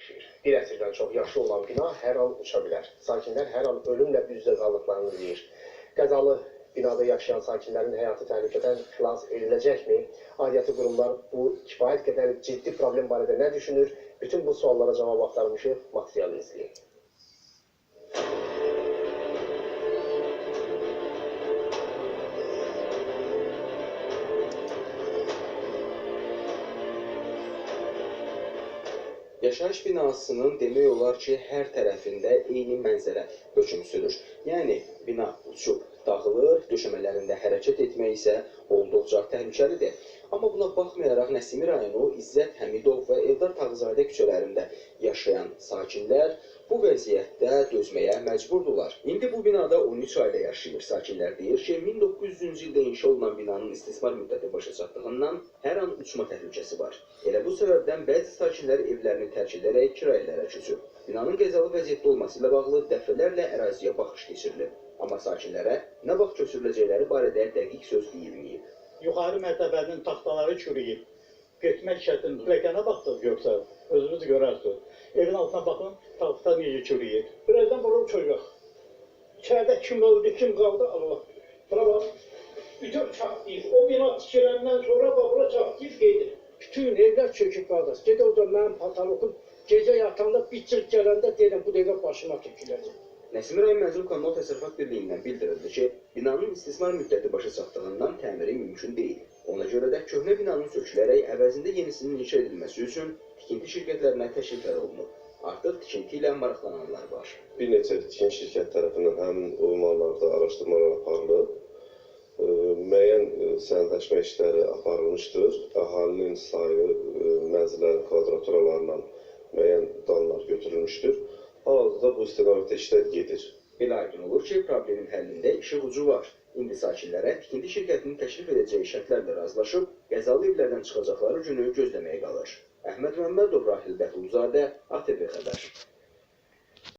yaşayır. Bir əsrdən çox yaşlı olan bina hər an uça bilər. Sakinlər hər an ölümlə üz-üzə qaldıqlarını deyir. Qəzalı binada yaşayan sakinlərin həyatı təhlükədən xilas ediləcəkmi? Aidiyyatı qurumlar bu kifayət qədər ciddi problem barədə nə düşünür? Bütün bu suallara cavab axtarmışıq. Materialı izləyin. Yaşayış binasının demək olar ki, hər tərəfində eyni mənzərə hökm sürür. Yəni, bina uçub dağılır, döşəmələrində hərəkət etmək isə olduqca təhlükəlidir. Amma buna baxmayaraq Nəsimi rayonu İzzət Həmidov və Eldar Tağızadə küçələrində yaşayan sakinlər bu vəziyyətdə dözməyə məcburdurlar. İndi bu binada 13 ailə yaşayır. Sakinlər deyir ki, 1900-cü ildə inşa olunan binanın istismar müddəti başa çatdığından hər an uçma təhlükəsi var. Elə bu səbəbdən bəzi sakinlər evlərini tərk edərək kirayələrə köçür. Binanın qəzalı vəziyyətdə olması ilə bağlı dəfələrlə əraziyə baxış keçirilib. Amma sakinlərə nə vaxt köçürüləcəkləri barədə dəqiq söz deyilməyib. Yuxarı mərtəbənin taxtaları çürüyüb. Getmək çətindir. Pilləkənə baxdıq görsən, özünüz görərsiniz. Evin altına baxın, taxta necə çürüyür. Birazdan bura uçacaq. İçəridə kim öldü, kim qaldı, Allah bilir. Bura bax, bütün çatlayıb. O bina tikiləndən sonra bura çatlayıb gedir. Bütün evlər çöküb qardaş. Gedə o da mənim patalokum gecə yatanda bir cırt gələndə deyirəm, bu dəqiqə başıma töküləcək. Nəsimi rayon Mənzil Kommunal Təsərrüfat Birliyindən bildirildi ki, binanın istismar müddəti başa çatdığından təmiri mümkün deyil. Ona görə də köhnə binanın sökülərək əvəzində yenisinin inşa edilməsi üçün tikinti şirkətlərinə təkliflər olunub. Artıq tikinti ilə maraqlananlar var. Bir neçə tikinti şirkət tərəfindən həmin ünvanlarda araşdırmalar aparılıb. Müəyyən sənədləşmə işləri aparılmışdır. Əhalinin sayı, mənzillərin kvadraturalarla müəyyən danlar götürülmüşdür. Hal-hazırda bu istiqamətdə işlər gedir. Belə aydın olur ki, problemin həllində işıq ucu var. İndi sakinlərə tikinti şirkətinin təklif edəcəyi şərtlərlə razılaşıb, qəzalı evlərdən çıxacaqları günü gözləməyə qalır. Əhməd Məmmədov, Rahil Bəhlulzadə, ATV Xəbər.